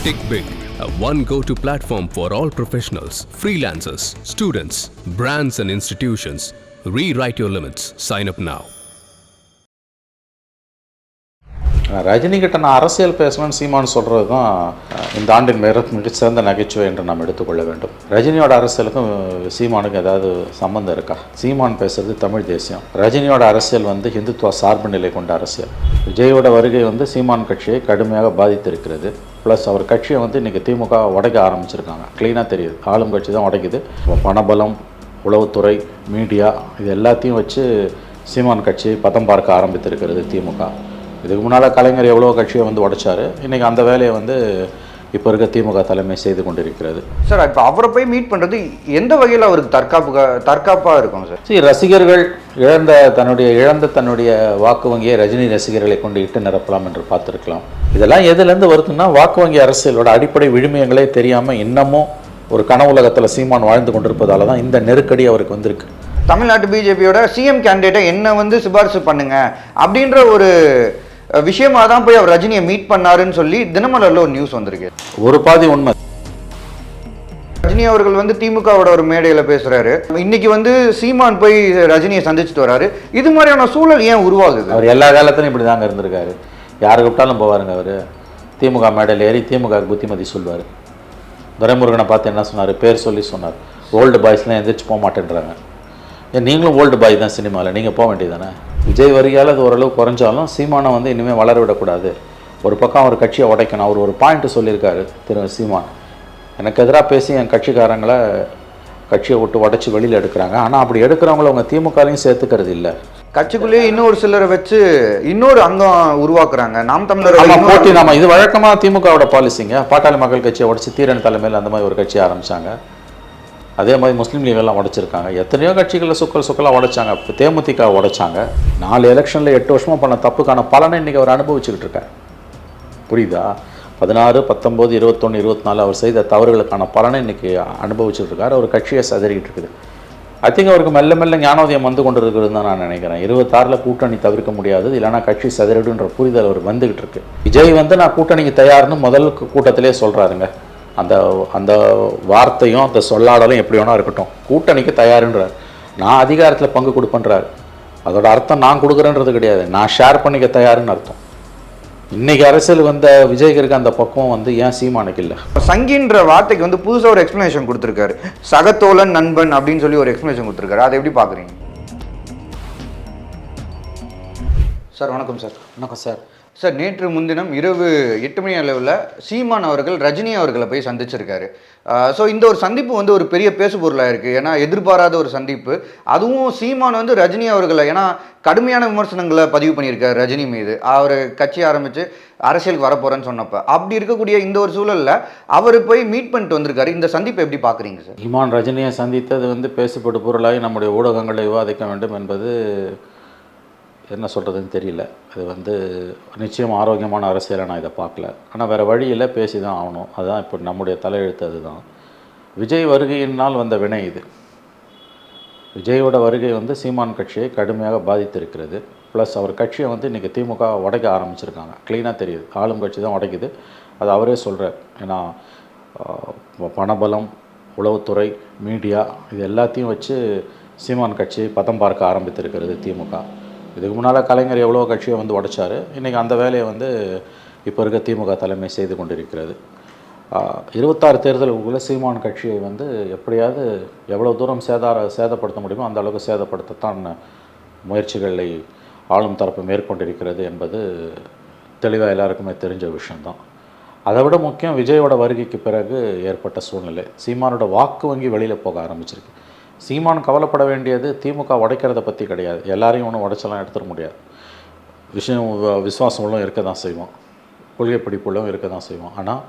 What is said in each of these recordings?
Tick Big, a one go-to platform for all professionals, freelancers, students, brands and institutions. Rewrite your limits. Sign up now. Rajini கிட்ட நான் அரசியல் பேசணும்னு சீமான் சொல்கிறது தான் இந்த ஆண்டின் மிகச்சிறந்த நகைச்சுவை என்று நாம் எடுத்துக்கொள்ள வேண்டும். ரஜினியோட அரசியலுக்கும் சீமானுக்கும் ஏதாவது சம்மந்தம் இருக்கா? சீமான் பேசுகிறது தமிழ் தேசியம், ரஜினியோட அரசியல் ஹிந்துத்துவ சார்பு நிலை கொண்ட அரசியல். விஜயோட வருகை சீமான் கட்சியை கடுமையாக பாதித்திருக்கிறது. ப்ளஸ் அவர் கட்சியை இன்றைக்கி திமுக உடைக்க ஆரம்பிச்சிருக்காங்க. க்ளீனாக தெரியுது, ஆளும் கட்சி தான் உடைக்குது. பணபலம், உளவுத்துறை, மீடியா இது எல்லாத்தையும் வச்சு சீமான் கட்சியை பதம் பார்க்க ஆரம்பித்திருக்கிறது திமுக. இதுக்கு முன்னால் கலைஞர் எவ்வளோ கட்சியை உடைச்சார். இன்றைக்கி அந்த வேலையை இப்போ இருக்க திமுக தலைமை செய்து கொண்டிருக்கிறது. சார், இப்போ அவரை போய் மீட் பண்ணுறது எந்த வகையில் அவருக்கு தற்காப்பாக இருக்கும் சார்? சரி, ரசிகர்கள் இழந்த தன்னுடைய வாக்கு வங்கியை ரஜினி ரசிகர்களை கொண்டு இட்டு நிரப்பலாம் என்று பார்த்துருக்கலாம். இதெல்லாம் எதுலேருந்து வருதுன்னா, வாக்கு வங்கி அரசியலோட அடிப்படை விழுமியங்களே தெரியாமல் இன்னமும் ஒரு கனவு உலகத்தில் சீமான் வாழ்ந்து கொண்டிருப்பதால தான் இந்த நெருக்கடி அவருக்கு வந்திருக்கு. தமிழ்நாட்டு பிஜேபியோட சிஎம் கேண்டிடேட்டை என்ன சிபாரிசு பண்ணுங்க அப்படின்ற ஒரு விஷயமா தான் போய் அவர் ரஜினியை மீட் பண்ணாருன்னு சொல்லி தினமலர்ல ஒரு நியூஸ் வந்திருக்கு. ஒரு பாதி உண்மை. ரஜினி அவர்கள் திமுகவோட ஒரு மேடையில் பேசுறாரு. இன்னைக்கு சீமான் போய் ரஜினியை சந்திச்சுட்டு வராரு. இது மாதிரியான சூழல் ஏன் உருவாகுது? அவர் எல்லா காலத்திலும் இப்படி தாங்க இருந்திருக்காரு. யாரு கூப்பிட்டாலும் போவாருங்க. அவர் திமுக மேடையில் ஏறி திமுக புத்திமதி சொல்வார். துரைமுருகனை பார்த்து என்ன சொன்னார்? பேர் சொல்லி சொன்னார். ஓல்டு பாய்ஸ்லாம் எந்திரிச்சு போக மாட்டேன்றாங்க. ஏன் நீங்களும் ஓல்டு பாய் தான் சினிமாவில், நீங்கள் போக வேண்டியதானே? விஜய் வரியால் அது ஓரளவு குறைஞ்சாலும் சீமானை இனிமேல் வளர விடக்கூடாது. ஒரு பக்கம் அவர் கட்சியை உடைக்கணும். அவர் ஒரு பாயிண்ட்டு சொல்லியிருக்காரு திரு சீமான். எனக்கு எதிராக பேசி என் கட்சிக்காரங்களை கட்சியை விட்டு உடைச்சி வெளியில் எடுக்கிறாங்க. ஆனால் அப்படி எடுக்கிறவங்கள அவங்க திமுகலையும் சேர்த்துக்கிறது இல்லை. கட்சிக்குள்ளேயே இன்னொரு சிலரை வச்சு இன்னொரு அங்கம் உருவாக்குறாங்க. நாம் தமிழர் போட்டி இது வழக்கமாக திமுகவோட பாலிசிங்க. பாட்டாளி மக்கள் கட்சியை உடைச்சி தீரன் தலைமையில் அந்த மாதிரி ஒரு கட்சியை ஆரம்பித்தாங்க. அதே மாதிரி முஸ்லீம் லீகெல்லாம் உடைச்சிருக்காங்க. எத்தனையோ கட்சிகளில் சொக்கலாக உடைச்சாங்க. இப்போ தேமுதிக உடைச்சாங்க. 4 எலெக்ஷனில் 8 வருஷமாக பண்ண தப்புக்கான பலனை இன்றைக்கி அவர் அனுபவிச்சுக்கிட்டு இருக்கார். புரியுதா? 16, 19, 21, 24 அவர் செய்த தவறுகளுக்கான பலனை இன்றைக்கி அனுபவிச்சுட்டு இருக்கார். அவர் கட்சியை சதறிக்கிட்டு இருக்குது. ஐ திங்க் அவருக்கு மெல்ல மெல்ல ஞானோதயம் கொண்டு இருக்கிறது தான் நான் நினைக்கிறேன். 26 கூட்டணி தவிர்க்க முடியாது, இல்லைனா கட்சி சதறிடுன்ற புரிதல் அவர் வந்துக்கிட்டு இருக்கு. விஜய் நான் கூட்டணிக்கு தயார்னு முதல் கூட்டத்திலே சொல்கிறாருங்க. அந்த வார்த்தையும் அந்த சொல்லாடலும் எப்படி வேணா இருக்கட்டும், கூட்டணிக்கு தயாருன்றார். நான் அதிகாரத்தில் பங்கு கொடுப்பேன்றார். அதோட அர்த்தம் நான் கொடுக்குறேன்றது கிடையாது, நான் ஷேர் பண்ணிக்க தயாருன்னு அர்த்தம். இன்னைக்கு அரசியல் விஜய்க்கு இருக்க அந்த பக்கம் ஏன் சீமானுக்கு இல்லை? சங்கின்ற வார்த்தைக்கு புதுசாக ஒரு எக்ஸ்பிளனேஷன் கொடுத்துருக்காரு. சகத்தோழன் நண்பன் அப்படின்னு சொல்லி ஒரு எக்ஸ்பிளனேஷன் கொடுத்துருக்காரு. அதை எப்படி பார்க்குறீங்க சார்? வணக்கம் சார். வணக்கம் சார். சார், நேற்று முன்தினம் இரவு 8 மணி அளவில் சீமான் அவர்கள் ரஜினி அவர்களை போய் சந்திச்சிருக்காரு. ஸோ இந்த ஒரு சந்திப்பு ஒரு பெரிய பேசுபொருளாக இருக்குது. ஏன்னா எதிர்பாராத ஒரு சந்திப்பு. அதுவும் சீமான் ரஜினி அவர்களை ஏன்னா கடுமையான விமர்சனங்களை பதிவு பண்ணியிருக்காரு ரஜினி மீது. அவர் கட்சி ஆரம்பித்து அரசியலுக்கு வரப்போகிறேன்னு சொன்னப்போ, அப்படி இருக்கக்கூடிய இந்த ஒரு சூழலில் அவர் போய் மீட் பண்ணிட்டு வந்திருக்காரு. இந்த சந்திப்பை எப்படி பார்க்குறீங்க சார்? சீமான் ரஜினியை சந்தித்தது பேசப்படும் பொருளாகி நம்முடைய ஊடகங்களை விவாதிக்க வேண்டும் என்பது என்ன சொல்கிறதுன்னு தெரியல. அது நிச்சயம் ஆரோக்கியமான அரசியலை நான் இதை பார்க்கல. ஆனால் வேறு வழியில் பேசி தான் ஆகணும். அதுதான் இப்போ நம்முடைய தலையெழுத்து. அதுதான் விஜய் வருகையினால் வந்த வினை இது. விஜயோட வருகை சீமான் கட்சியை கடுமையாக பாதித்திருக்கிறது. ப்ளஸ் அவர் கட்சியை இன்றைக்கி திமுக உடைக்க ஆரம்பிச்சிருக்காங்க. க்ளீனாக தெரியுது, ஆளும் கட்சி தான் உடைக்குது. அது அவரே சொல்கிறார். ஏன்னா பணபலம், உளவுத்துறை, மீடியா இது எல்லாத்தையும் வச்சு சீமான் கட்சியை பதம் பார்க்க ஆரம்பித்திருக்கிறது திமுக. இதுக்கு முன்னால் கலைஞர் எவ்வளோ கட்சியை உடைச்சார். இன்றைக்கி அந்த வேலையை இப்போ இருக்க திமுக தலைமை செய்து கொண்டிருக்கிறது. 26 தேர்தலுக்குள்ளே சீமான் கட்சியை எப்படியாவது எவ்வளோ தூரம் சேதப்படுத்த முடியுமோ அந்த அளவுக்கு சேதப்படுத்தத்தான் முயற்சிகளை ஆளும் தரப்பு மேற்கொண்டிருக்கிறது என்பது தெளிவாக எல்லாருக்குமே தெரிஞ்ச விஷயந்தான். அதை விட முக்கியம் விஜயோட வருகைக்கு பிறகு ஏற்பட்ட சூழ்நிலை. சீமானோட வாக்கு வங்கி வெளியில் போக ஆரம்பிச்சிருக்கு. சீமான் கவலைப்பட வேண்டியது திமுக உடைக்கிறத பற்றி கிடையாது. எல்லாரையும் ஒன்றும் உடைச்சலாம் எடுத்துட முடியாது. விசுவாசங்களும் இருக்க தான் செய்வோம், கொள்கை பிடிப்புகளும் இருக்க தான் செய்வோம். ஆனால்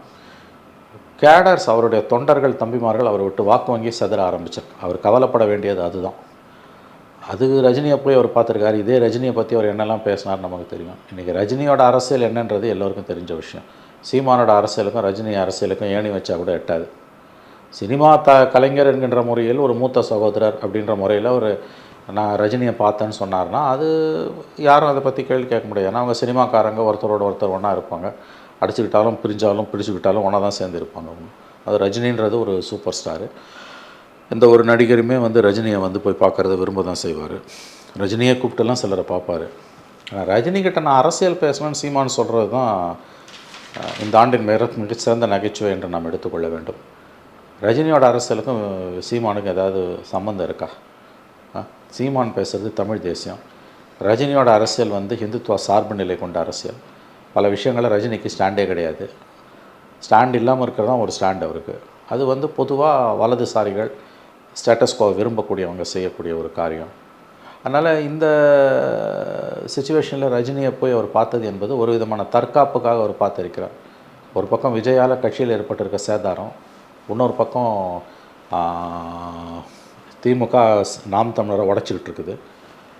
கேடர்ஸ், அவருடைய தொண்டர்கள், தம்பிமார்கள் அவரை விட்டு வாக்கு வங்கி செதற ஆரம்பிச்சிருக்கு. அவர் கவலைப்பட வேண்டியது அதுதான். அது ரஜினியை போய் அவர் பார்த்துருக்காரு. இதே ரஜினியை பற்றி அவர் என்னெல்லாம் பேசினார் நமக்கு தெரியும். இன்றைக்கி ரஜினியோட அரசியல் என்னன்றது எல்லோருக்கும் தெரிஞ்ச விஷயம். சீமானோட அரசியலுக்கும் ரஜினி அரசியலுக்கும் ஏணி வச்சா கூட எட்டாது. சினிமா கலைஞர் என்கின்ற முறையில் ஒரு மூத்த சகோதரர் அப்படின்ற முறையில் ஒரு நான் ரஜினியை பார்த்தேன்னு சொன்னார்னா அது யாரும் அதை பற்றி கேள்வி கேட்க முடியாது. ஏன்னா அவங்க சினிமாக்காரங்க ஒருத்தரோட ஒருத்தர் ஒன்றா இருப்பாங்க. அடிச்சுக்கிட்டாலும் பிரிஞ்சாலும் பிடிச்சிக்கிட்டாலும் ஒன்றா தான் சேர்ந்து இருப்பாங்க அவங்க. அது ரஜினின்றது ஒரு சூப்பர் ஸ்டாரு. எந்த ஒரு நடிகருமே வந்து ரஜினியை வந்து போய் பார்க்குறத விரும்ப தான் செய்வார். ரஜினியை கூப்பிட்டுலாம் சிலரை பார்ப்பார். ஆனால் ரஜினிகிட்ட நான் அரசியல் பேசணும்னு சீமான் சொல்கிறது தான் இந்த ஆண்டின் மிகச்சிறந்த நகைச்சுவை என்று நாம் எடுத்துக்கொள்ள வேண்டும். ரஜினியோட அரசியலுக்கும் சீமானுக்கும் ஏதாவது சம்மந்தம் இருக்கா? சீமான் பேசுகிறது தமிழ் தேசியம். ரஜினியோட அரசியல் வந்து ஹிந்துத்துவ சார்பு நிலை கொண்ட அரசியல். பல விஷயங்களில் ரஜினிக்கு ஸ்டாண்டே கிடையாது. ஸ்டாண்ட் இல்லாமல் இருக்கிறது தான் ஒரு ஸ்டாண்ட் அவருக்கு. அது வந்து பொதுவாக வலதுசாரிகள் ஸ்டேட்டஸ்கோ விரும்பக்கூடியவங்க செய்யக்கூடிய ஒரு காரியம். அதனால் இந்த சிச்சுவேஷனில் ரஜினியை போய் அவர் பார்த்தது என்பது ஒரு விதமான தற்காப்புக்காக அவர் பார்த்துருக்கிறார். ஒரு பக்கம் விஜயால் கட்சியில் ஏற்பட்டிருக்க சேதாரம், இன்னொரு பக்கம் திமுக நாம் தமிழரை உடைச்சிக்கிட்டு இருக்குது.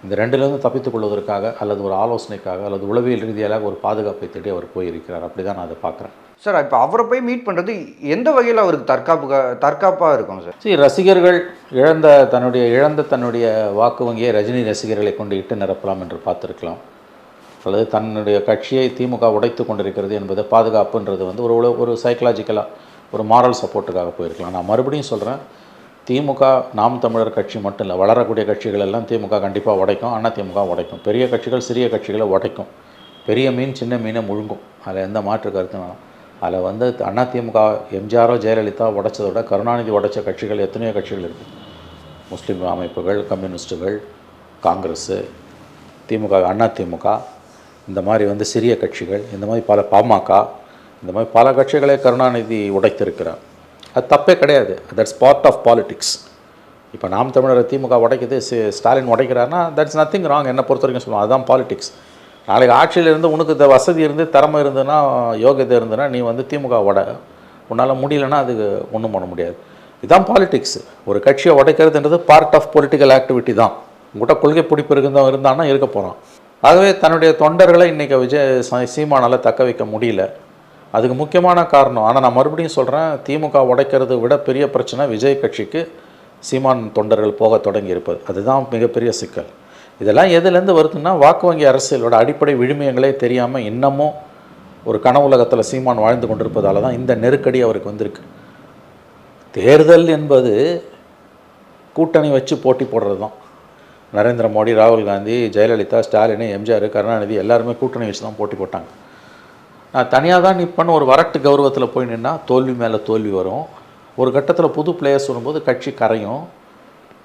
இந்த ரெண்டுலேருந்து தப்பித்துக் கொள்வதற்காக அல்லது ஒரு ஆலோசனைக்காக அல்லது உளவியல் ரீதியாக ஒரு பாதுகாப்பை தேடி அவர் போயிருக்கிறார். அப்படி தான் நான் அதை பார்க்குறேன். சார், இப்போ அவரை போய் மீட் பண்ணுறது எந்த வகையில் அவருக்கு தற்காப்பாக இருக்கும் சார்? சரி, ரசிகர்கள் தன்னுடைய வாக்கு வங்கியை ரஜினி ரசிகர்களை கொண்டு இட்டு நிரப்பலாம் என்று பார்த்துருக்கலாம். அல்லது தன்னுடைய கட்சியை திமுக உடைத்து கொண்டிருக்கிறது என்பது பாதுகாப்புன்றது வந்து ஒரு சைக்கலாஜிக்கலாக ஒரு மாரல் சப்போர்ட்டுக்காக போயிருக்கலாம். நான் மறுபடியும் சொல்கிறேன், திமுக நாம் தமிழர் கட்சி மட்டும் இல்லை, வளரக்கூடிய கட்சிகள் எல்லாம் திமுக கண்டிப்பாக உடைக்கும். அதிமுக உடைக்கும். பெரிய கட்சிகள் சிறிய கட்சிகளை உடைக்கும். பெரிய மீன் சின்ன மீனை முழுங்கும். அதில் எந்த மாற்று கருத்தும் வேணும். அதில் வந்து அதிமுக எம்ஜிஆரோ ஜெயலலிதா உடைச்சதை விட கருணாநிதி உடைச்ச கட்சிகள் எத்தனையோ கட்சிகள் இருக்குது. முஸ்லீம் அமைப்புகள், கம்யூனிஸ்ட்டுகள், காங்கிரஸு, திமுக, அதிமுக, இந்த மாதிரி வந்து சிறிய கட்சிகள், இந்த மாதிரி பல பாமக, இந்த மாதிரி பல கட்சிகளை கருணாநிதி உடைத்திருக்கிறார். அது தப்பே கிடையாது. That's part of politics. இப்போ நாம் தமிழர் திமுக உடைக்குது, ஸ்டாலின் உடைக்கிறாருன்னா தட்ஸ் நத்திங் ராங். என்னை பொறுத்த வரைக்கும் சொல்லுவோம், அதுதான் பாலிட்டிக்ஸ். நாளைக்கு ஆட்சியில் இருந்து உனக்கு இந்த வசதி இருந்து திறமை இருந்ததுன்னா யோகியதை இருந்ததுன்னா நீ வந்து திமுக உன்னால் முடியலன்னா அதுக்கு ஒன்றும் பண்ண முடியாது. இதுதான் பாலிட்டிக்ஸ். ஒரு கட்சியை உடைக்கிறதுன்றது பார்ட் ஆஃப் பொலிட்டிக்கல் ஆக்டிவிட்டி தான். உங்கள்கிட்ட கொள்கை பிடிப்பு இருந்தான்னா இருக்க போகிறான். ஆகவே தன்னுடைய தொண்டர்களை இன்றைக்கி சீமானால் தக்க வைக்க முடியல. அதுக்கு முக்கியமான காரணம், ஆனால் நான் மறுபடியும் சொல்கிறேன், திமுக உடைக்கிறத விட பெரிய பிரச்சனை விஜய் கட்சிக்கு சீமான் தொண்டர்கள் போக தொடங்கி இருப்பது. அதுதான் மிகப்பெரிய சிக்கல். இதெல்லாம் எதுலேருந்து வருதுன்னா வாக்கு வங்கி அரசியலோட அடிப்படை விழுமியங்களே தெரியாமல் இன்னமும் ஒரு கனவுலகத்தில் சீமான் வாழ்ந்து கொண்டிருப்பதால தான் இந்த நெருக்கடி அவருக்கு வந்திருக்கு. தேர்தல் என்பது கூட்டணி வச்சு போட்டி போடுறது தான். நரேந்திர மோடி, ராகுல் காந்தி, ஜெயலலிதா, ஸ்டாலின், எம்ஜிஆர், கருணாநிதி எல்லாருமே கூட்டணி வச்சு தான் போட்டி போட்டாங்க. நான் தனியாக தான் நிற்பேன்னு ஒரு வரட்டு கௌரவத்தில் போய் நின்னா தோல்வி மேலே தோல்வி வரும். ஒரு கட்டத்தில் புது பிளேயர்ஸ் வரும்போது கட்சி கரையும்.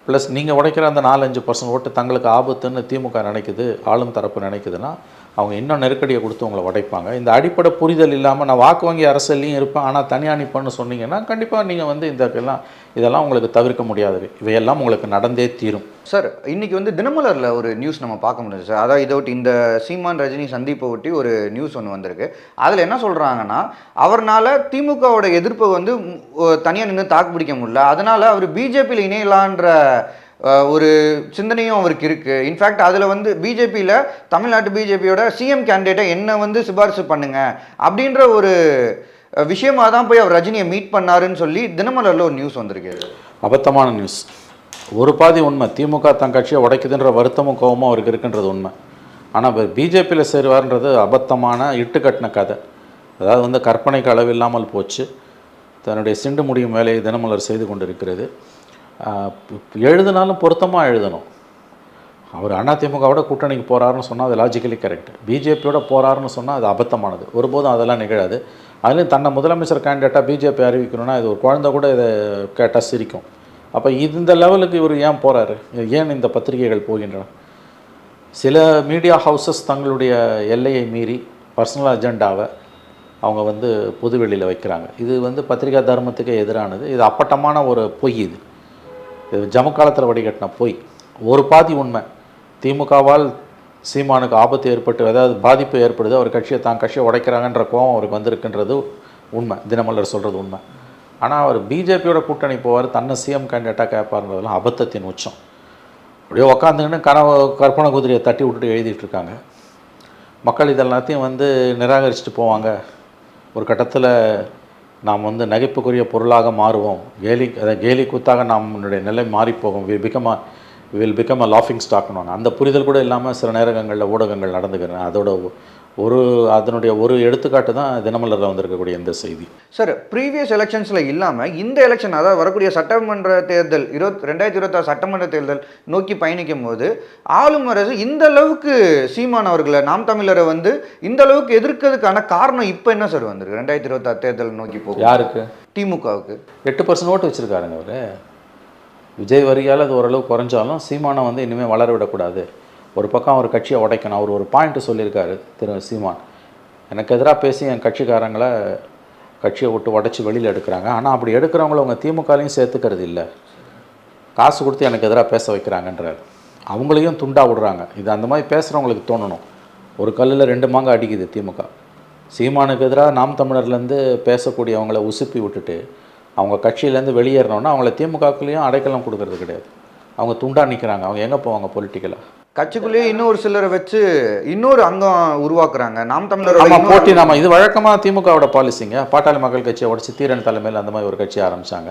ப்ளஸ் நீங்கள் உடைக்கிற அந்த 4-5% ஓட்டு தங்களுக்கு ஆபத்துன்னு திமுக நினைக்குது, ஆளும் தரப்பு நினைக்குதுன்னா அவங்க இன்னும் நெருக்கடியை கொடுத்து உங்களை உடைப்பாங்க. இந்த அடிப்படை புரிதல் இல்லாமல் நான் வாக்கு வங்கி அரசியலையும் இருப்பேன் ஆனால் தனியாக நிற்பேன்னு சொன்னீங்கன்னா கண்டிப்பாக நீங்கள் வந்து இதெல்லாம் உங்களுக்கு தவிர்க்க முடியாதவை. இவையெல்லாம் உங்களுக்கு நடந்தே தீரும். சார், இன்றைக்கி வந்து தினமலரில் ஒரு நியூஸ் நம்ம பார்க்க முடியுது சார். அதாவது இதை ஒட்டி இந்த சீமான் ரஜினி சந்திப்பை ஒட்டி ஒரு நியூஸ் ஒன்று வந்திருக்கு. அதில் என்ன சொல்கிறாங்கன்னா, அவர்னால் திமுகவோட எதிர்ப்பை வந்து தனியாக நின்று தாக்கு பிடிக்க முடியல, அதனால் அவர் பிஜேபியில் இணையலான்ற ஒரு சிந்தனையும் அவருக்கு இருக்குது. இன்ஃபேக்ட் அதில் வந்து பிஜேபியில் தமிழ்நாட்டு பிஜேபியோட சிஎம் கேண்டிடேட்டை என்ன வந்து சிபாரிசு பண்ணுங்க அப்படின்ற ஒரு விஷயமாக தான் போய் அவர் ரஜினியை மீட் பண்ணாருன்னு சொல்லி தினமலரில் ஒரு நியூஸ் வந்திருக்கு. அபத்தமான நியூஸ். ஒரு பாதி உண்மை. திமுக தன் கட்சியை உடைக்குதுன்ற வருத்தமும் கோபமும் அவருக்கு இருக்குன்றது உண்மை. ஆனால் அவர் பிஜேபியில் சேருவார்ன்றது அபத்தமான இட்டுக்கட்டின கதை. அதாவது வந்து கற்பனைக்கு அளவில்லாமல் போச்சு. தன்னுடைய சிண்டு முடியும் வேலையை தினமலர் செய்து கொண்டு இருக்கிறது. எழுதினாலும் பொருத்தமாக எழுதணும். அவர் அதிமுகவோட கூட்டணிக்கு போகிறாருன்னு சொன்னால் அது லாஜிக்கலி கரெக்ட். பிஜேபியோட போகிறாருன்னு சொன்னால் அது அபத்தமானது. ஒருபோதும் அதெல்லாம் நிகழாது. அதுலேயும் தன்னை முதலமைச்சர் கேண்டிடேட்டாக பிஜேபி அறிவிக்கணும்னா இது ஒரு குழந்தை கூட இதை கேட்டால் சிரிக்கும். அப்போ இந்த லெவலுக்கு இவர் ஏன் போகிறாரு? ஏன் இந்த பத்திரிகைகள் போகின்றன? சில மீடியா ஹவுசஸ் தங்களுடைய எல்லையை மீறி பர்சனல் அஜெண்டாவை அவங்க வந்து பொதுவெளியில் வைக்கிறாங்க. இது வந்து பத்திரிகா தர்மத்துக்கு எதிரானது. இது அப்பட்டமான ஒரு பொய். இது ஜமக்காலத்தில் வடிகட்டின பொய். ஒரு பாதி உண்மை. திமுகவால் சீமானுக்கு ஆபத்து ஏற்பட்டு, அதாவது பாதிப்பு ஏற்படுது, அவர் கட்சியை உடைக்கிறாங்கன்ற கோபம் அவருக்கு வந்திருக்குன்றது உண்மை. தினமலர் சொல்கிறது உண்மை. ஆனால் அவர் பிஜேபியோட கூட்டணி போவார், தன்னை சிஎம் கேண்டிடேட்டாக கேட்பாருன்றதெல்லாம் அபத்தத்தின் உச்சம். அப்படியே உக்காந்துக்கின்னு கற்பனை குதிரையை தட்டி விட்டுட்டு எழுதிட்டுருக்காங்க. மக்கள் இதெல்லாத்தையும் வந்து நிராகரிச்சுட்டு போவாங்க. ஒரு கட்டத்தில் நாம் வந்து நகைப்புக்குரிய பொருளாக மாறுவோம், கேலி கூத்தாக நம்மளுடைய நிலை மாறிப்போகும், வில் பிகம் அ லாஃபிங் ஸ்டாக்னுவாங்க. அந்த புரிதல் கூட இல்லாமல் சில நேரங்களில் ஊடகங்கள் நடந்துக்கிறேன். அதோட அதனுடைய ஒரு எடுத்துக்காட்டு தான் தினமலரில் வந்திருக்கக்கூடிய இந்த செய்தி. சார், ப்ரீவியஸ் எலெக்ஷன்ஸில் இல்லாமல் இந்த எலெக்ஷன், அதாவது வரக்கூடிய சட்டமன்ற தேர்தல் 2026 சட்டமன்ற தேர்தல் நோக்கி பயணிக்கும் போது ஆளும் அரசு இந்த அளவுக்கு சீமான் அவர்களை, நாம் தமிழரை வந்து இந்த அளவுக்கு எதிர்க்கிறதுக்கான காரணம் இப்போ என்ன சார் வந்திருக்கு? 2026 தேர்தல் நோக்கி போகும் யாருக்கு? திமுகவுக்கு 8% ஓட்டு வச்சுருக்காருங்க அவர். விஜய் வரியால் அது ஓரளவு குறைஞ்சாலும் சீமானை வந்து இனிமேல் வளர விடக்கூடாது. ஒரு பக்கம் அவர் கட்சியை உடைக்கணும். அவர் ஒரு பாயிண்ட்டு சொல்லியிருக்காரு திரு சீமான், எனக்கு எதிராக பேசி என் கட்சிக்காரங்களை கட்சியை விட்டு உடச்சி வெளியில் எடுக்கிறாங்க. ஆனால் அப்படி எடுக்கிறவங்கள அவங்க திமுகலையும் சேர்த்துக்கிறது இல்லை, காசு கொடுத்து எனக்கு எதிராக பேச வைக்கிறாங்கன்றார். அவங்களையும் துண்டா விடுறாங்க. இது அந்த மாதிரி பேசுகிறவங்களுக்கு தோணணும். ஒரு கல்லில் 2 மாங்காய் அடிக்குது திமுக. சீமானுக்கு எதிராக நாம் தமிழர்லேருந்து பேசக்கூடியவங்கள உசுப்பி விட்டுட்டு அவங்க கட்சியிலேருந்து வெளியேறணுன்னா அவங்கள திமுகக்குள்ளேயும் அடைக்கலம் கொடுக்கறது கிடையாது. அவங்க துண்டா நிற்கிறாங்க. அவங்க எங்கே போவாங்க பொலிட்டிக்கலாக? கட்சிக்குள்ளேயே இன்னொரு சிலரை வச்சு இன்னொரு அங்கம் உருவாக்குறாங்க. நாம் தமிழர் போட்டி இது வழக்கமாக திமுகவோட பாலிசிங்க. பாட்டாளி மக்கள் கட்சியை உடச்சி தீரன் தலைமையில் அந்த மாதிரி ஒரு கட்சியை ஆரம்பித்தாங்க.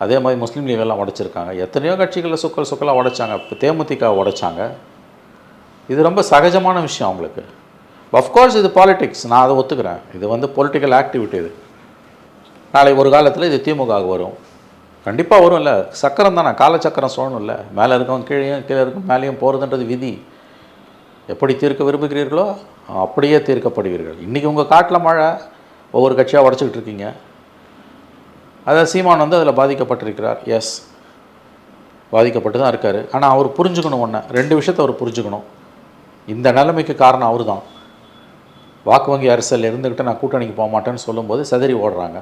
அதே மாதிரி முஸ்லீம் லீகெல்லாம் உடைச்சிருக்காங்க. எத்தனையோ கட்சிகளை சுக்கலாக உடைச்சாங்க. இப்போ தேமுதிக உடைச்சாங்க. இது ரொம்ப சகஜமான விஷயம் அவங்களுக்கு. அஃப்கோர்ஸ் இது பாலிடிக்ஸ், நான் அதை ஒத்துக்கிறேன். இது வந்து பொலிட்டிக்கல் ஆக்டிவிட்டி. இது நாளை ஒரு காலத்தில் இது திமுகவுக்கு வரும், கண்டிப்பாக வரும். இல்லை சக்கரம் தானே, காலச்சக்கரம் சொல்லணும். இல்லை மேலே இருக்கவங்க கீழே இருக்கும், மேலேயும் போகிறதுன்றது விதி. எப்படி தீர்க்க விரும்புகிறீர்களோ அப்படியே தீர்க்கப்படுவீர்கள். இன்றைக்கி உங்கள் காட்டில் மழை, ஒவ்வொரு கட்சியாக உடச்சிக்கிட்டு இருக்கீங்க. அதாவது சீமான் வந்து அதில் பாதிக்கப்பட்டிருக்கிறார். எஸ், பாதிக்கப்பட்டு தான் இருக்கார். ஆனால் அவர் புரிஞ்சுக்கணும் ஒன்று, 2 விஷயத்தை அவர் புரிஞ்சுக்கணும். இந்த நிலைமைக்கு காரணம் அவர் தான். வாக்கு வங்கி அரசியல் இருந்துக்கிட்டு நான் கூட்டணிக்கு போக மாட்டேன்னு சொல்லும்போது செதறி ஓடுறாங்க.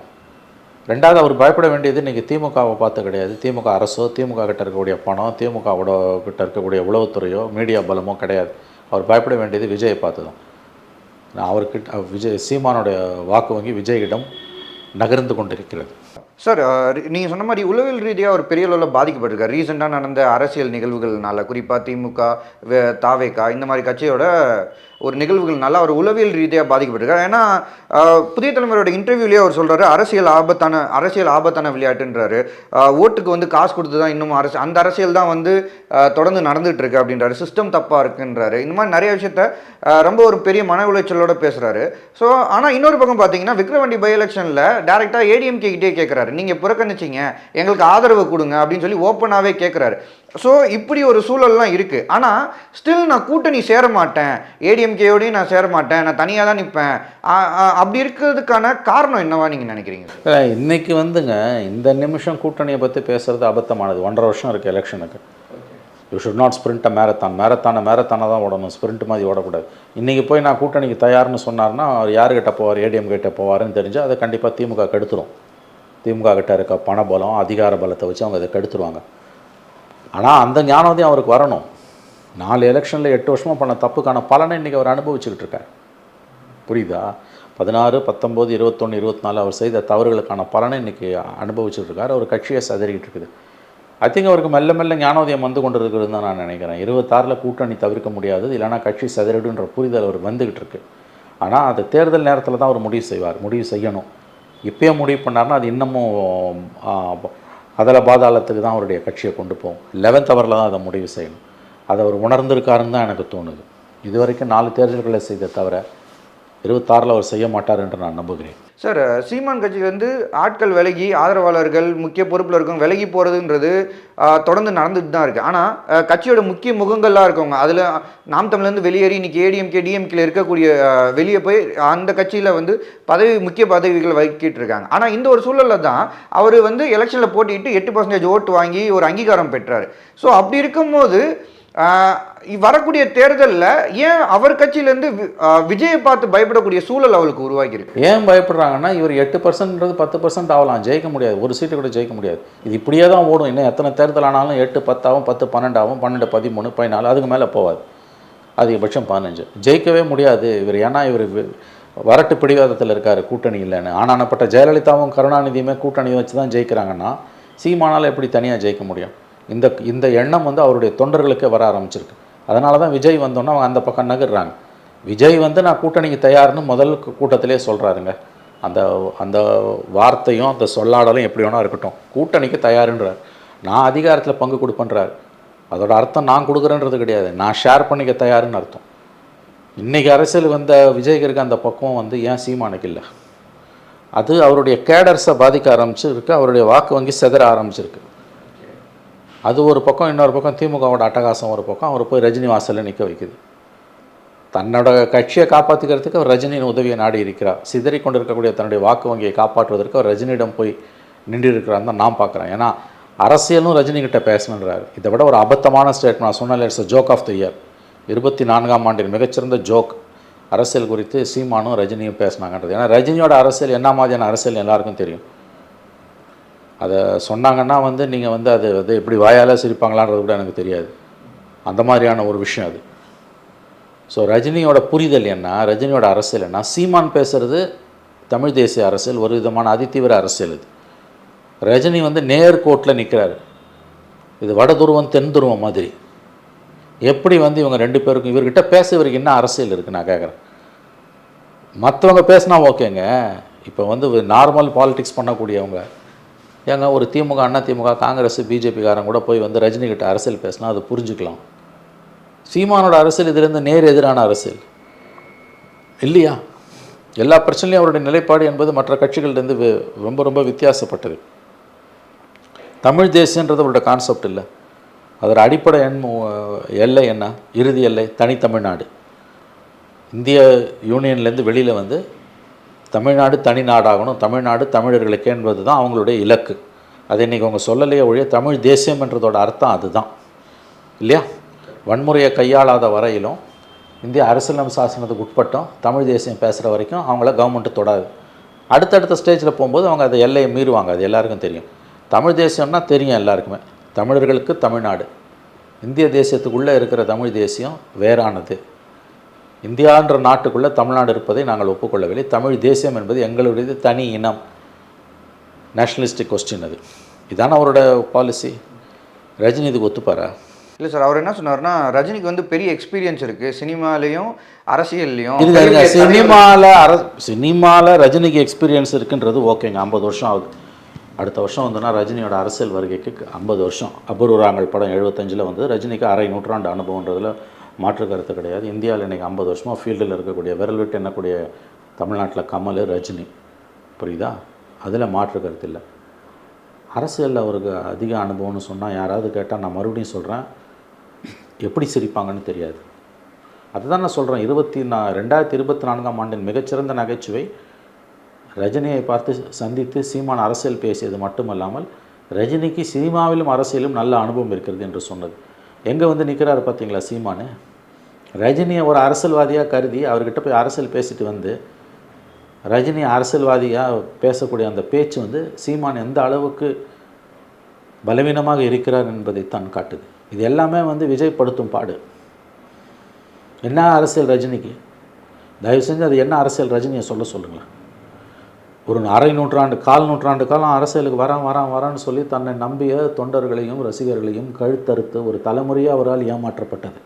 2வது, அவர் பயப்பட வேண்டியது இன்றைக்கி திமுகவை பார்த்து கிடையாது. திமுக அரசோ, திமுக கிட்ட இருக்கக்கூடிய பணம், திமுகவோட கிட்ட இருக்கக்கூடிய உளவுத்துறையோ, மீடியா பலமோ கிடையாது. அவர் பயப்பட வேண்டியது விஜயை பார்த்து தான். அவர்கிட்ட சீமானுடைய வாக்கு வங்கி விஜயிடம் நகர்ந்து கொண்டிருக்கிறது. சார், நீங்கள் சொன்ன மாதிரி உளவியல் ரீதியாக ஒரு பெரிய அளவில் பாதிக்கப்பட்டிருக்கார். ரீசெண்டாக நடந்த அரசியல் நிகழ்வுகள்னால, குறிப்பாக திமுக, தாவேகா இந்த மாதிரி கட்சியோட ஒரு நிகழ்வுகள்னால அவர் உளவியல் ரீதியாக பாதிக்கப்பட்டிருக்கார். ஏன்னா புதிய தலைமுறையோட இன்டர்வியூலேயே அவர் சொல்கிறாரு, அரசியல் ஆபத்தான விளையாட்டுன்றாரு. ஓட்டுக்கு வந்து காசு கொடுத்து தான் இன்னும் அந்த அரசியல் தான் வந்து தொடர்ந்து நடந்துகிட்டு இருக்கு அப்படின்றாரு. சிஸ்டம் தப்பாக இருக்குன்றாரு. இந்த மாதிரி நிறைய விஷயத்த ரொம்ப ஒரு பெரிய மன உளைச்சலோடு பேசுகிறாரு. ஸோ ஆனால் இன்னொரு பக்கம் பார்த்தீங்கன்னா விக்ரவாண்டி பை எலெக்ஷனில் டேரெக்டாக ஏடிஎம்கே கிட்டே கேட்குறாரு, நீங்கள் புறக்கணிச்சிங்க, எங்களுக்கு ஆதரவு கொடுங்க அப்படின்னு சொல்லி ஓப்பனாகவே கேட்குறாரு. ஸோ இப்படி ஒரு சூழல்லாம் இருக்குது. ஆனால் ஸ்டில் நான் கூட்டணி சேர மாட்டேன், ஏடிஎம்கேயோடையும் நான் சேர மாட்டேன், நான் தனியாக தான் நிற்பேன், அப்படி இருக்கிறதுக்கான காரணம் என்னவா நீங்கள் நினைக்கிறீங்க? இன்றைக்கி வந்துங்க இந்த நிமிஷம் கூட்டணியை பற்றி பேசுகிறது அபத்தமானது. 1.5 வருஷம் இருக்குது எலெக்ஷனுக்கு. யூ ஷுட் நாட் ஸ்பிரிண்ட் மேரத்தானை தான் ஓடணும், ஸ்பிரிண்ட் மாதிரி ஓடக்கூடாது. இன்றைக்கி போய் நான் கூட்டணிக்கு தயார்னு சொன்னார்னா அவர் யார்கிட்ட போவார்? ஏடிஎம் கிட்ட போவார்னு தெரிஞ்சால் அதை கண்டிப்பாக திமுக கெடுத்துரும். திமுக கிட்ட இருக்க பண பலம், அதிகார பலத்தை வச்சு அவங்க அதை கெடுத்துருவாங்க. ஆனால் அந்த ஞானோதயம் அவருக்கு வரணும். 4 எலெக்ஷனில் 8 வருஷமாக பண்ண தப்புக்கான பலனை இன்றைக்கி அவர் அனுபவிச்சுக்கிட்டு இருக்கார். புரியுதா? 16, 19, 21, 24 அவர் செய்த தவறுகளுக்கான பலனை இன்றைக்கி அனுபவிச்சுட்டு இருக்கார். அவர் கட்சியை சதறிக்கிட்டு இருக்குது. ஐ திங்க் அவருக்கு மெல்ல மெல்ல ஞானோதயம் வந்து கொண்டு இருக்கிறது தான் நான் நினைக்கிறேன். 26 கூட்டணி தவிர்க்க முடியாது, இல்லைனா கட்சி சதறிடுன்ற புரிதல் அவர் வந்துக்கிட்டு இருக்கு. ஆனால் அது தேர்தல் நேரத்தில் தான் அவர் முடிவு செய்யணும். இப்போயே முடிவு பண்ணார்னா அது இன்னமும் அதில் பாதாளத்துக்கு தான் அவருடைய கட்சியை கொண்டு போகும். 11th ஹவரில் தான் அதை முடிவு செய்யணும். அதை அவர் உணர்ந்திருக்காருன்னு தான் எனக்கு தோணுது. இது வரைக்கும் 4 தேர்தல்களை செய்த தவிர 26 அவர் செய்ய மாட்டார் என்று நான் நம்புகிறேன். சார், சீமான் கட்சி வந்து ஆட்கள் விலகி, ஆதரவாளர்கள் முக்கிய பொறுப்பில் இருக்கவங்க விலகி போகிறதுன்றது தொடர்ந்து நடந்துட்டு தான் இருக்குது. ஆனால் கட்சியோட முக்கிய முகங்கள்லாம் இருக்கவங்க, அதில் நாம் தமிழ்லேருந்து வெளியேறி இன்றைக்கி ஏடிஎம்கே, டிஎம்கேல இருக்கக்கூடிய வெளியே போய் அந்த கட்சியில் வந்து முக்கிய பதவிகள் வகிக்கிட்டு இருக்காங்க. ஆனால் இந்த ஒரு சூழலில் தான் அவர் வந்து எலெக்ஷனில் போட்டிட்டு 8% ஓட்டு வாங்கி ஒரு அங்கீகாரம் பெற்றார். ஸோ அப்படி இருக்கும்போது வரக்கூடிய தேர்தலில் ஏன் அவர் கட்சியிலேருந்து விஜயை பார்த்து பயப்படக்கூடிய சூழல் அவளுக்கு உருவாக்கியிருக்கு? ஏன் பயப்படுறாங்கன்னா, இவர் 8%ன்றது 10% ஆகலாம், ஜெயிக்க முடியாது, ஒரு சீட்டு கூட ஜெயிக்க முடியாது. இது இப்படியே தான் ஓடும். இன்னும் எத்தனை தேர்தல் ஆனாலும் 8, 10 ஆகும், 10, 12 ஆகும், 12, 13, 14, அதுக்கு மேலே போகாது. அதிகபட்சம் 15 ஜெயிக்கவே முடியாது இவர். ஏன்னா இவர் வரட்டு பிடிவாதத்தில் இருக்கார், கூட்டணி இல்லைன்னு. ஆனானப்பட்ட ஜெயலலிதாவும் கருணாநிதியுமே கூட்டணி வச்சு தான் ஜெயிக்கிறாங்கன்னா சீமானால் எப்படி தனியாக ஜெயிக்க முடியும்? இந்த எண்ணம் வந்து அவருடைய தொண்டர்களுக்கே வர ஆரம்பிச்சிருக்கு. அதனால தான் விஜய் வந்தோன்னா அவங்க அந்த பக்கம் நகர்றாங்க. விஜய் வந்து நான் கூட்டணிக்கு தயார்னு முதல் கூட்டத்திலே சொல்கிறாருங்க. அந்த வார்த்தையும் அந்த சொல்லாடலும் எப்படி வேணா இருக்கட்டும், கூட்டணிக்கு தயாருன்றார். நான் அதிகாரத்தில் பங்கு கொடுப்பேன்றார். அதோட அர்த்தம் நான் கொடுக்குறேன்றது கிடையாது, நான் ஷேர் பண்ணிக்க தயாருன்னு அர்த்தம். இன்றைக்கி அரசியல் வந்த விஜய்க்கு இருக்க அந்த பக்கம் வந்து ஏன் சீமானுக்கு இல்லை? அது அவருடைய கேடர்ஸை பாதிக்க ஆரம்பிச்சிருக்கு, அவருடைய வாக்கு வங்கி செதற ஆரம்பிச்சிருக்கு. அது ஒரு பக்கம். இன்னொரு பக்கம் திமுகவோட அட்டகாசம் ஒரு பக்கம் அவர் போய் ரஜினி வாசலில் நிற்க வைக்குது. தன்னோட கட்சியை காப்பாற்றிக்கிறதுக்கு அவர் ரஜினியின் உதவியை நாடி இருக்கிறார். சிதறி கொண்டு இருக்கக்கூடிய தன்னுடைய வாக்கு வங்கியை காப்பாற்றுவதற்கு அவர் ரஜினியிடம் போய் நின்று இருக்கிறான்னு தான் நான் பார்க்குறேன். ஏன்னா அரசியலும் ரஜினிகிட்ட பேசணுன்றார். இதை விட ஒரு அபத்தமான ஸ்டேட்மெண்ட் நான் சொன்னால it's joke of the year. 24ஆம் ஆண்டின் மிகச்சிறந்த ஜோக் அரசியல் குறித்து சீமானும் ரஜினியும் பேசினாங்கன்றது. ஏன்னா ரஜினியோட அரசியல் என்ன மாதிரியான அரசியல் எல்லாருக்கும் தெரியும். அதை சொன்னாங்கன்னா வந்து நீங்கள் வந்து அது வந்து எப்படி வாயால் சிரிப்பாங்களான்றது கூட எனக்கு தெரியாது. அந்த மாதிரியான ஒரு விஷயம் அது. ஸோ ரஜினியோட புரிதல் என்ன, ரஜினியோட அரசியல் என்ன? சீமான் பேசுகிறது தமிழ் தேசிய அரசியல், ஒரு விதமான அதிதீவிர அரசியல். இது ரஜினி வந்து நேர்கோட்டில் நிற்கிறாரு. இது வட துருவம் தென் துருவம் மாதிரி. எப்படி வந்து இவங்க ரெண்டு பேருக்கும் இவர்கிட்ட பேச இவருக்கு என்ன அரசியல் இருக்குது நான் கேட்குறேன். மற்றவங்க பேசினா ஓகேங்க. இப்போ வந்து நார்மல் பாலிடிக்ஸ் பண்ணக்கூடியவங்க ஏங்க ஒரு திமுக, அண்ணா திமுக, காங்கிரஸ், பிஜேபிக்காரங்க கூட போய் வந்து ரஜினிகிட்ட அரசியல் பேசினா அது புரிஞ்சுக்கலாம். சீமானோட அரசியல் இதிலிருந்து நேர் எதிரான அரசியல் இல்லையா? எல்லா பிரச்சனையும் அவருடைய நிலைப்பாடு என்பது மற்ற கட்சிகள்லேருந்து ரொம்ப ரொம்ப வித்தியாசப்பட்டது. தமிழ் தேசியன்றது அவருடைய கான்செப்ட் இல்லை. அதோட அடிப்படை எல்லை என்ன? இறுதி எல்லை தனித்தமிழ்நாடு. இந்திய யூனியன்லேருந்து வெளியில் வந்து தமிழ்நாடு தனி நாடாகணும், தமிழ்நாடு தமிழர்களுக்கு என்பது தான் அவங்களுடைய இலக்கு. அது இன்றைக்கி அவங்க சொல்லலையே ஒழிய தமிழ் தேசியம் என்றதோட அர்த்தம் அதுதான் இல்லையா? வன்முறையை கையாளாத வரையிலும் இந்திய அரசியலமைப்பு சாசனத்துக்கு உட்பட்டும் தமிழ் தேசியம் பேசுகிற வரைக்கும் அவங்கள கவர்மெண்ட்டு தொடாது. அடுத்தடுத்த ஸ்டேஜில் போகும்போது அவங்க அதை எல்லையை மீறுவாங்க. அது எல்லாருக்கும் தெரியும். தமிழ் தேசியம்னா தெரியும் எல்லாருக்குமே. தமிழர்களுக்கு தமிழ்நாடு, இந்திய தேசியத்துக்குள்ளே இருக்கிற தமிழ் தேசியம் வேறானது. இந்தியான்ற நாட்டுக்குள்ளே தமிழ்நாடு இருப்பதை நாங்கள் ஒப்புக்கொள்ளவில்லை. தமிழ் தேசியம் என்பது எங்களுடைய தனி இனம். நேஷ்னலிஸ்டிக் கொஸ்டின் அது. இதான அவரோட பாலிசி. ரஜினி இதுக்கு ஒத்துப்பாரா? இல்லை சார், அவர் என்ன சொன்னார்னா ரஜினிக்கு வந்து பெரிய எக்ஸ்பீரியன்ஸ் இருக்குது சினிமாலேயும் அரசியல்லையும். சினிமாவில் ரஜினிக்கு எக்ஸ்பீரியன்ஸ் இருக்குன்றது ஓகேங்க. 50 வருஷம் ஆகுது. அடுத்த வருஷம் வந்துன்னா ரஜினியோட அரசியல் வருகைக்கு 50 வருஷம். அபூர்வராங்கள் படம் 75 வந்து ரஜினிக்கு அரை நூற்றாண்டு அனுபவன்றதில் மாற்று கருத்து கிடையாது. இந்தியாவில் இன்றைக்கி 50 வருஷமாக ஃபீல்டில் இருக்கக்கூடிய விரல் விட்டு எண்ணக்கூடிய தமிழ்நாட்டில் கமல், ரஜினி, புரியுதா? அதில் மாற்று கருத்து இல்லை. அரசியலில் அவருக்கு அதிக அனுபவம்னு சொன்னால் யாராவது கேட்டால் நான் மறுபடியும் சொல்கிறேன், எப்படி சிரிப்பாங்கன்னு தெரியாது. அதுதான் நான் சொல்கிறேன். 2024ஆம் ஆண்டின் மிகச்சிறந்த நகைச்சுவை ரஜினியை பார்த்து சந்தித்து சீமான் அரசியல் பேசியது மட்டுமல்லாமல் ரஜினிக்கு சினிமாவிலும் அரசியலும் நல்ல அனுபவம் இருக்கிறது என்று சொன்னது. எங்கே வந்து நிற்கிறாரு பார்த்தீங்களா சீமானு? ரஜினியை ஒரு அரசியல்வாதியாக கருதி அவர்கிட்ட போய் அரசியல் பேசிட்டு வந்து ரஜினி அரசியல்வாதியாக பேசக்கூடிய அந்த பேச்சு வந்து சீமான் எந்த அளவுக்கு பலவீனமாக இருக்கிறார் என்பதைத்தான் காட்டுது. இது எல்லாமே வந்து விஜய் படுத்தும் பாடு. என்ன அரசியல் ரஜினிக்கு? தயவு செஞ்சு அது என்ன அரசியல் ரஜினியை சொல்லுங்களேன். ஒரு அரை நூற்றாண்டு, கால் நூற்றாண்டு காலம் அரசியலுக்கு வரான்னு சொல்லி தன்னை நம்பிய தொண்டர்களையும் ரசிகர்களையும் கழுத்தறுத்து ஒரு தலைமுறையாக அவரால் ஏமாற்றப்பட்டது.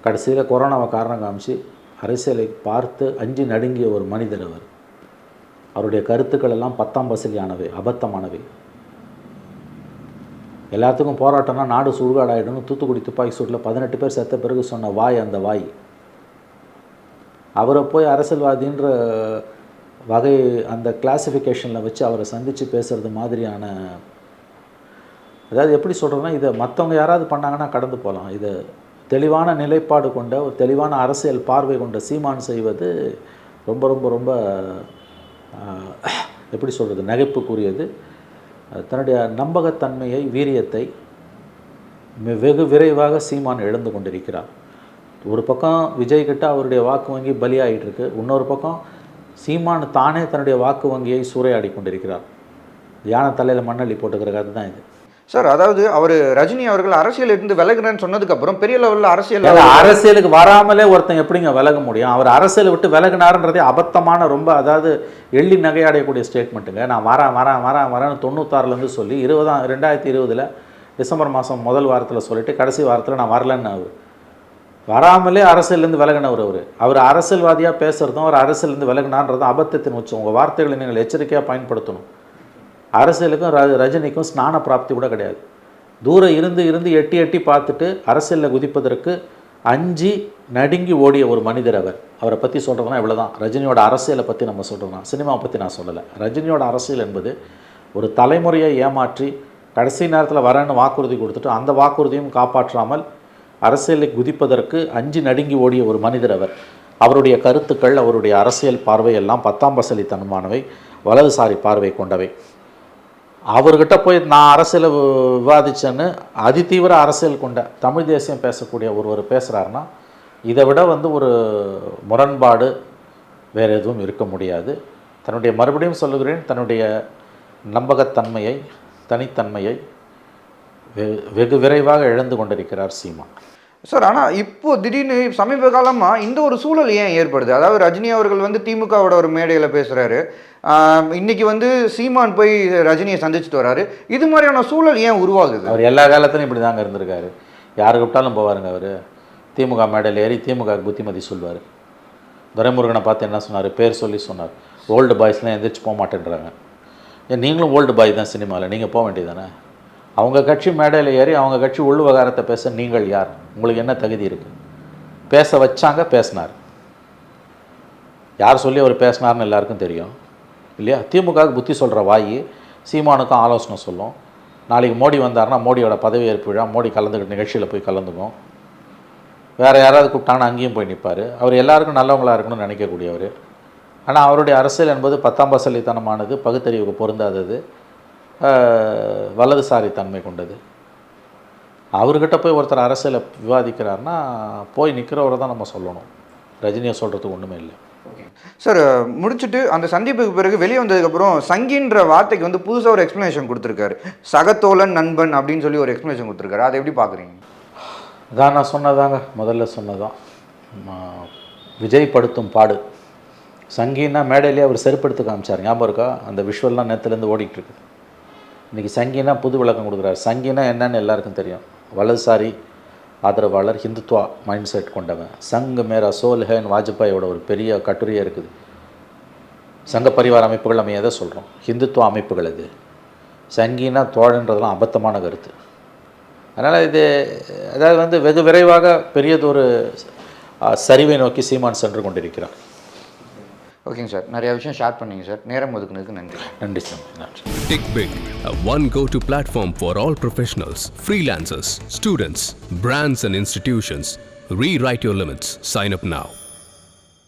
கடைசியில் கொரோனாவை காரணம் காமிச்சு அரசியலை பார்த்து அஞ்சு நடுங்கிய ஒரு மனிதர் அவர். அவருடைய கருத்துக்கள் எல்லாம் 10ஆம் பசலியானவை, அபத்தமானவை. எல்லாத்துக்கும் போராட்டம்னா நாடு சுடுகாடாயிடும். தூத்துக்குடி துப்பாக்கி சூட்டில் 18 பேர் செத்த பிறகு சொன்ன வாய் அந்த வாய். அவரை போய் அரசியல்வாதின்ற வகை அந்த கிளாசிஃபிகேஷனில் வச்சு அவரை சந்தித்து பேசுகிறது மாதிரியான, அதாவது எப்படி சொல்கிறேன்னா, இதை மற்றவங்க யாராவது பண்ணாங்கன்னா கடந்து போகலாம். இதை தெளிவான நிலைப்பாடு கொண்ட ஒரு தெளிவான அரசியல் பார்வை கொண்ட சீமான் செய்வது ரொம்ப ரொம்ப ரொம்ப எப்படி சொல்கிறது, நகைப்புக்குரியது. தன்னுடைய நம்பகத்தன்மையை, வீரியத்தை வெகு விரைவாக சீமான் இழந்து கொண்டிருக்கிறார். ஒரு பக்கம் விஜய்கிட்ட அவருடைய வாக்கு வங்கி பலியாகிட்டு இருக்கு. இன்னொரு பக்கம் சீமான் தானே தன்னுடைய வாக்கு வங்கியை சூறையாடி கொண்டிருக்கிறார். யானை தலையில் மண்ணள்ளி போட்டுக்கிற கதை தான் இது சார். அதாவது அவர் ரஜினி அவர்கள் அரசியல் இருந்து விலகுறேன்னு சொன்னதுக்கப்புறம் பெரிய லெவலில் அரசியலுக்கு வராமலே ஒருத்தன் எப்படிங்க விலக முடியும்? அவர் அரசியலை விட்டு விலகினாருன்றதே அபத்தமான, ரொம்ப அதாவது எள்ளி நகையாடக்கூடிய ஸ்டேட்மெண்ட்டுங்க. நான் வரேன்னு 96லேருந்து சொல்லி 2020 டிசம்பர் மாதம் முதல் வாரத்தில் சொல்லிவிட்டு கடைசி வாரத்தில் நான் வரலன்னு அவர் வராமலே அரசியலேருந்து விலகினவர். அவர் அரசியல்வாதியாக பேசுகிறதும் அவர் அரசியலேருந்து விலகினான்றதும் அபத்தத்தின் உச்சம். உங்கள் வார்த்தைகளை நீங்கள் எச்சரிக்கையாக பயன்படுத்தணும். அரசியலுக்கும் ரஜினிக்கும் ஸ்நான பிராப்தி கூட கிடையாது. தூரம் இருந்து எட்டி பார்த்துட்டு அரசியலில் குதிப்பதற்கு அஞ்சு நடுங்கி ஓடிய ஒரு மனிதர் அவரை பற்றி சொல்கிறதுனா இவ்வளோ தான். ரஜினியோட அரசியலை பற்றி நம்ம சொல்கிறோம்னா, சினிமாவை பற்றி நான் சொல்லலை. ரஜினியோட அரசியல் என்பது ஒரு தலைமுறையை ஏமாற்றி கடைசி நேரத்தில் வரேன்னு வாக்குறுதி கொடுத்துட்டு அந்த வாக்குறுதியும் காப்பாற்றாமல் அரசியலை குதிப்பதற்கு அஞ்சு நடுங்கி ஓடிய ஒரு மனிதர் அவருடைய கருத்துக்கள், அவருடைய அரசியல் பார்வை எல்லாம் 10ஆம் பசலித்தனமானவை, வலதுசாரி பார்வை கொண்டவை. அவர்கிட்ட போய் நான் அரசியலை விவாதித்தேன்னு அதிதீவிர அரசியல் கொண்ட தமிழ் தேசியம் பேசக்கூடிய ஒருவர் பேசுகிறாருன்னா இதை விட ஒரு முரண்பாடு வேறு எதுவும் இருக்க முடியாது. தன்னுடைய மறுபடியும் சொல்லுகிறேன், தன்னுடைய நம்பகத்தன்மையை, தனித்தன்மையை வெகு விரைவாக இழந்து கொண்டிருக்கிறார் சீமான். சார், ஆனால் இப்போது திடீர்னு சமீப காலமாக இந்த ஒரு சூழல் ஏன் ஏற்படுது? அதாவது ரஜினி அவர்கள் திமுகவோட ஒரு மேடையில் பேசுகிறாரு, இன்றைக்கி சீமான் போய் ரஜினியை சந்திச்சுட்டு வராரு. இது மாதிரியான சூழல் ஏன் உருவாகுது? அவர் எல்லா காலத்திலும் இப்படி தாங்க இருந்திருக்காரு. யாரு கூப்பிட்டாலும் போவாருங்க. அவர் திமுக மேடையில் ஏறி திமுக புத்திமதி சொல்வார். துரைமுருகனை பார்த்து என்ன சொன்னார்? பேர் சொல்லி சொன்னார். ஓல்டு பாய்ஸ்லாம் எந்திரிச்சு போக மாட்டேன்றாங்க. ஏன் நீங்களும் ஓல்டு பாய் தான் சினிமாவில், நீங்கள் போக வேண்டியதானே? அவங்க கட்சி மேடையில் ஏறி அவங்க கட்சி உள் விவகாரத்தை பேச நீங்கள் யார்? உங்களுக்கு என்ன தகுதி இருக்குது? பேச வச்சாங்க, பேசினார். யார் சொல்லி அவர் பேசினார்னு எல்லாருக்கும் தெரியும் இல்லையா? திமுகவுக்கு புத்தி சொல்கிற வாய் சீமானுக்கும் ஆலோசனை சொல்லும். நாளைக்கு மோடி வந்தார்னா மோடியோட பதவியேற்பு விழா, மோடி கலந்துக்கிட்ட நிகழ்ச்சியில் போய் கலந்துக்கும். வேறு யாராவது கூப்பிட்டாங்கன்னா அங்கேயும் போய் நிற்பார். அவர் எல்லாருக்கும் நல்லவங்களாக இருக்கணும்னு நினைக்கக்கூடியவர். ஆனால் அவருடைய அரசியல் என்பது 10ஆம் பசலித்தனமானது, பகுத்தறிவுக்கு பொருந்தாதது, வலதுசாரி தன்மை கொண்டது. அவர்கிட்ட போய் ஒருத்தர் அரசியலை விவாதிக்கிறாருன்னா போய் நிற்கிறவரை தான் நம்ம சொல்லணும். ரஜினியை சொல்கிறதுக்கு ஒன்றுமே இல்லை. சார், முடிச்சுட்டு அந்த சந்திப்புக்கு பிறகு வெளியே வந்ததுக்கப்புறம் சங்கின்ற வார்த்தைக்கு புதுசாக ஒரு எக்ஸ்ப்ளனேஷன் கொடுத்துருக்காரு. சகத்தோழன், நண்பன் அப்படின்னு சொல்லி ஒரு எக்ஸ்ப்ளனேஷன் கொடுத்துருக்காரு. அதை எப்படி பார்க்குறீங்க? அதான் நான் சொன்னதாங்க, முதல்ல சொன்னதான். விஜய் படுத்தும் பாடு. சங்கின்னா மேடையிலே அவர் செருப்படுத்து காமிச்சார், ஞாபகம் இருக்கா? அந்த விஷுவல்லாம் நேற்றுலேருந்து ஓடிட்டுருக்கு. இன்றைக்கி சங்கினா புது விளக்கம் கொடுக்குறாரு. சங்கினா என்னன்னு எல்லாருக்கும் தெரியும். வலதுசாரி ஆதரவாளர், ஹிந்துத்வா மைண்ட் செட் கொண்டவன். சங் மேரா சோல் ஹேன் வாஜ்பாயோட ஒரு பெரிய கட்டுரையே இருக்குது. சங்க பரிவார அமைப்புகள் நம்ம எதை சொல்கிறோம்? ஹிந்துத்வா அமைப்புகள். இது சங்கினா தோழன்றதெல்லாம் அபத்தமான கருத்து. அதனால் இது அதாவது வெகு விரைவாக பெரியதொரு சரிவை நோக்கி சீமான் சென்று கொண்டிருக்கிறார். ஓகேங்க சார், நிறைய விஷயம் ஷேர் பண்ணீங்க சார். நேரம் ஒதுக்குனதுக்கு நன்றி. நன்றி சார். நன்றி. Tick Big, a one go-to platform for all professionals, freelancers, students, brands and institutions. Rewrite your limits. Sign up now.